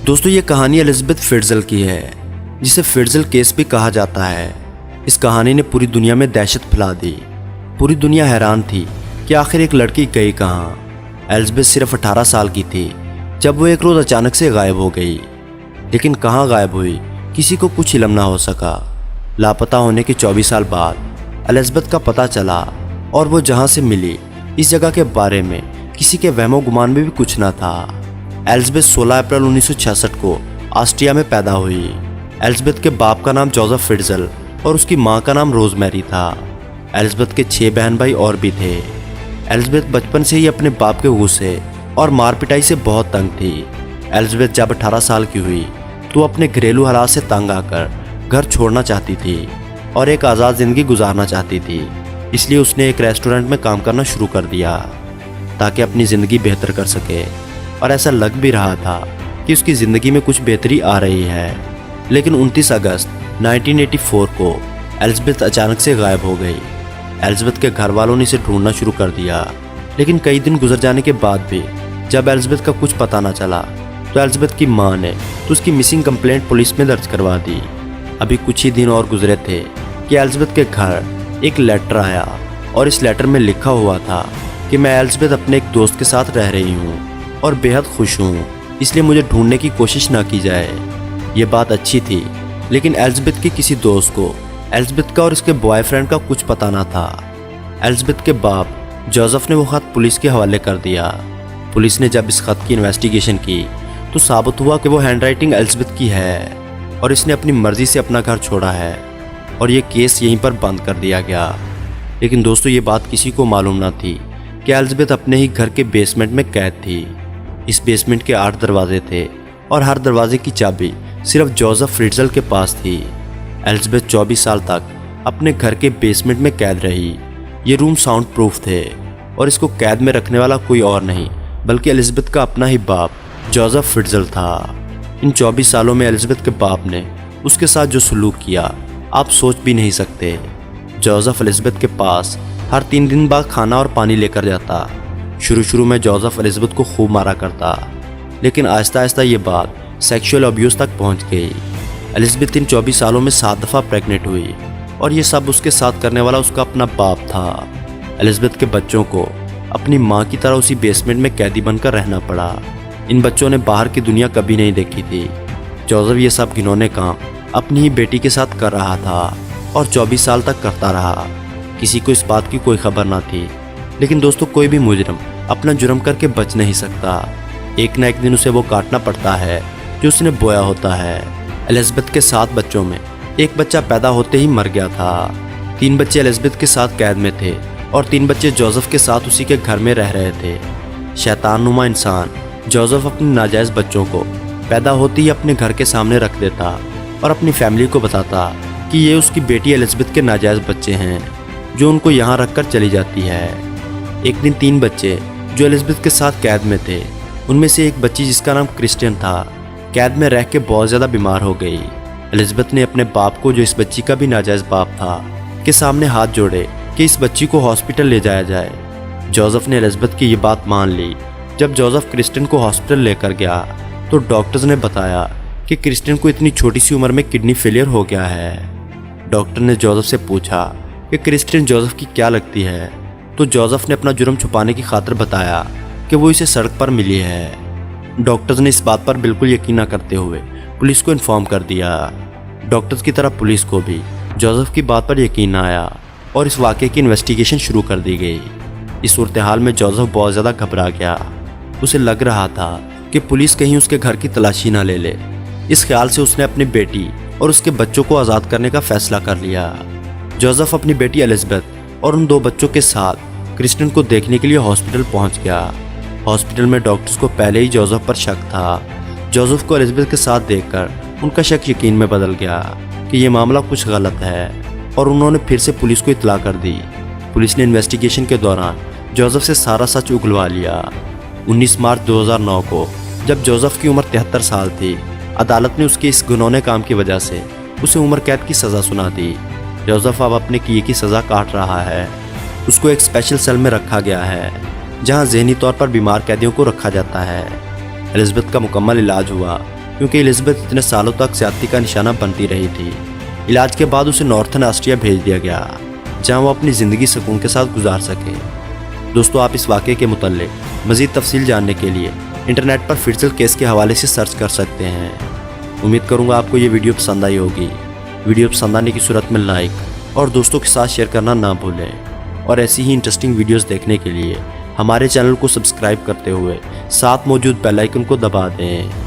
दोस्तों ये कहानी एलिज़ाबेथ फिट्ज़ल की है, जिसे फिट्ज़ल केस भी कहा जाता है। इस कहानी ने पूरी दुनिया में दहशत फैला दी। पूरी दुनिया हैरान थी कि आखिर एक लड़की गई कहाँ। एलिज़ाबेथ सिर्फ 18 साल की थी जब वो एक रोज़ अचानक से गायब हो गई। लेकिन कहाँ गायब हुई, किसी को कुछ इल्म ना हो सका। लापता होने के 24 साल बाद एलिज़ाबेथ का पता चला और वो जहाँ से मिली, इस जगह के बारे में किसी के वहमो गुमान में भी कुछ ना था। एलिज़ाबेथ 16 अप्रैल 1966 को ऑस्ट्रिया में पैदा हुई। एलिज़ाबेथ के बाप का नाम जोसेफ फिट्ज़ल और उसकी माँ का नाम रोज़मेरी था। एलिज़ाबेथ के 6 बहन भाई और भी थे। एलिज़ाबेथ बचपन से ही अपने बाप के गुस्से और मार पिटाई से बहुत तंग थी। एलिज़ाबेथ जब 18 साल की हुई तो अपने घरेलू हालात से तंग आकर घर छोड़ना चाहती थी और एक आज़ाद ज़िंदगी गुजारना चाहती थी। इसलिए उसने एक रेस्टोरेंट में काम करना शुरू कर दिया ताकि अपनी ज़िंदगी बेहतर कर सके। और ऐसा लग भी रहा था कि उसकी ज़िंदगी में कुछ बेहतरी आ रही है। लेकिन 29 अगस्त 1984 को एलिज़ाबेथ अचानक से गायब हो गई। एलिज़ाबेथ के घर वालों ने इसे ढूंढना शुरू कर दिया, लेकिन कई दिन गुजर जाने के बाद भी जब एलिज़ाबेथ का कुछ पता ना चला तो एलिज़ाबेथ की माँ ने उसकी मिसिंग कंप्लेंट पुलिस में दर्ज करवा दी। अभी कुछ ही दिन और गुजरे थे कि एलिज़ाबेथ के घर एक लेटर आया और इस लेटर में लिखा हुआ था कि मैं एलिज़ाबेथ अपने एक दोस्त के साथ रह रही हूँ और बेहद खुश हूँ, इसलिए मुझे ढूंढने की कोशिश ना की जाए। ये बात अच्छी थी, लेकिन एलिज़ाबेथ के किसी दोस्त को एलिज़ाबेथ का और इसके बॉयफ्रेंड का कुछ पता ना था। एलिज़ाबेथ के बाप जोसेफ ने वो खत पुलिस के हवाले कर दिया। पुलिस ने जब इस खत की इन्वेस्टिगेशन की तो साबित हुआ कि वो हैंडराइटिंग एलिज़ाबेथ की है और इसने अपनी मर्जी से अपना घर छोड़ा है और ये केस यहीं पर बंद कर दिया गया। लेकिन दोस्तों ये बात किसी को मालूम ना थी कि एलिज़ाबेथ अपने ही घर के बेसमेंट में कैद थी। इस बेसमेंट के 8 दरवाजे थे और हर दरवाजे की चाबी सिर्फ जोसेफ फिट्ज़ल के पास थी। एलिज़ाबेथ 24 साल तक अपने घर के बेसमेंट में कैद रही। ये रूम साउंड प्रूफ थे और इसको कैद में रखने वाला कोई और नहीं बल्कि एलिज़ाबेथ का अपना ही बाप जोसेफ फिट्ज़ल था। इन 24 सालों में एलिज़ाबेथ के बाप ने उसके साथ जो सलूक किया आप सोच भी नहीं सकते। जोसेफ एलिज़ाबेथ के पास हर 3 दिन बाद खाना और पानी लेकर जाता। शुरू में जोसेफ एलिज़ाबेथ को खूब मारा करता, लेकिन आहिस्ता आहिस्ता ये बात सेक्सुअल अब्यूज़ तक पहुंच गई। एलिज़ाबेथ इन 24 सालों में 7 दफ़ा प्रेग्नेंट हुई और ये सब उसके साथ करने वाला उसका अपना बाप था। एलिज़ाबेथ के बच्चों को अपनी माँ की तरह उसी बेसमेंट में कैदी बनकर रहना पड़ा। इन बच्चों ने बाहर की दुनिया कभी नहीं देखी थी। जोसेफ ये सब घिनौने काम अपनी ही बेटी के साथ कर रहा था और 24 साल तक करता रहा। किसी को इस बात की कोई खबर ना थी। लेकिन दोस्तों कोई भी मुजरिम अपना जुर्म करके बच नहीं सकता। एक ना एक दिन उसे वो काटना पड़ता है जो उसने बोया होता है। एलिज़ाबेथ के 7 बच्चों में एक बच्चा पैदा होते ही मर गया था। 3 बच्चे एलिज़ाबेथ के साथ कैद में थे और 3 बच्चे जोसेफ के साथ उसी के घर में रह रहे थे। शैतानुमा इंसान जोसेफ अपने नाजायज़ बच्चों को पैदा होते ही अपने घर के सामने रख देता और अपनी फैमिली को बताता कि ये उसकी बेटी एलिज़ाबेथ के नाजायज़ बच्चे हैं जो उनको यहाँ रख कर चली जाती है। एक दिन 3 बच्चे जो एलिज़ाबेथ के साथ कैद में थे, उनमें से एक बच्ची जिसका नाम क्रिस्टियन था, कैद में रह के बहुत ज़्यादा बीमार हो गई। एलिज़ाबेथ ने अपने बाप को, जो इस बच्ची का भी नाजायज़ बाप था, के सामने हाथ जोड़े कि इस बच्ची को हॉस्पिटल ले जाया जाए। जोसेफ ने एलिज़ाबेथ की ये बात मान ली। जब जोसेफ क्रिस्टियन को हॉस्पिटल लेकर गया तो डॉक्टर्स ने बताया कि क्रिस्टियन को इतनी छोटी सी उम्र में किडनी फेलियर हो गया है। डॉक्टर ने जोसेफ से पूछा कि क्रिस्टियन जोसेफ की क्या लगती है, तो जोसेफ ने अपना जुर्म छुपाने की खातिर बताया कि वो इसे सड़क पर मिली है। डॉक्टर्स ने इस बात पर बिल्कुल यकीन न करते हुए पुलिस को इन्फॉर्म कर दिया। डॉक्टर्स की तरह पुलिस को भी जोसेफ की बात पर यकीन न आया और इस वाक़े की इन्वेस्टिगेशन शुरू कर दी गई। इस सूरत हाल में जोसेफ बहुत ज़्यादा घबरा गया। उसे लग रहा था कि पुलिस कहीं उसके घर की तलाशी ना ले ले। इस ख्याल से उसने अपनी बेटी और उसके बच्चों को आज़ाद करने का फैसला कर लिया। जोसेफ अपनी बेटी एलिज़ाबेथ और उन 2 बच्चों के साथ क्रिस्टियन को देखने के लिए हॉस्पिटल पहुंच गया। हॉस्पिटल में डॉक्टर्स को पहले ही जोसेफ पर शक था। जोसेफ को एलिज़ाबेथ के साथ देखकर उनका शक यकीन में बदल गया कि ये मामला कुछ गलत है और उन्होंने फिर से पुलिस को इत्तला कर दी। पुलिस ने इन्वेस्टिगेशन के दौरान जोसेफ से सारा सच उगलवा लिया। 19 मार्च 2009 को जब जोसेफ की उम्र 73 साल थी, अदालत ने उसके इस घिनौने काम की वजह से उसे उम्र कैद की सज़ा सुना दी। जोसेफ अब अपने किए की सज़ा काट रहा है। उसको एक स्पेशल सेल में रखा गया है जहां ज़हनी तौर पर बीमार कैदियों को रखा जाता है। एलिज़ाबेथ का मुकम्मल इलाज हुआ क्योंकि एलिजाबेथ इतने सालों तक ज्यादती का निशाना बनती रही थी। इलाज के बाद उसे नॉर्थन ऑस्ट्रिया भेज दिया गया, जहां वो अपनी ज़िंदगी सुकून के साथ गुजार सके। दोस्तों, आप इस वाक़े के मुतल्लिक़ मज़ीद तफसील जानने के लिए इंटरनेट पर फिट्ज़ल केस के हवाले से सर्च कर सकते हैं। उम्मीद करूँगा आपको ये वीडियो पसंद आई होगी। वीडियो पसंद आने की सूरत में लाइक और दोस्तों के साथ शेयर करना ना भूलें। और ऐसी ही इंटरेस्टिंग वीडियोस देखने के लिए हमारे चैनल को सब्सक्राइब करते हुए साथ मौजूद बेल आइकन को दबा दें।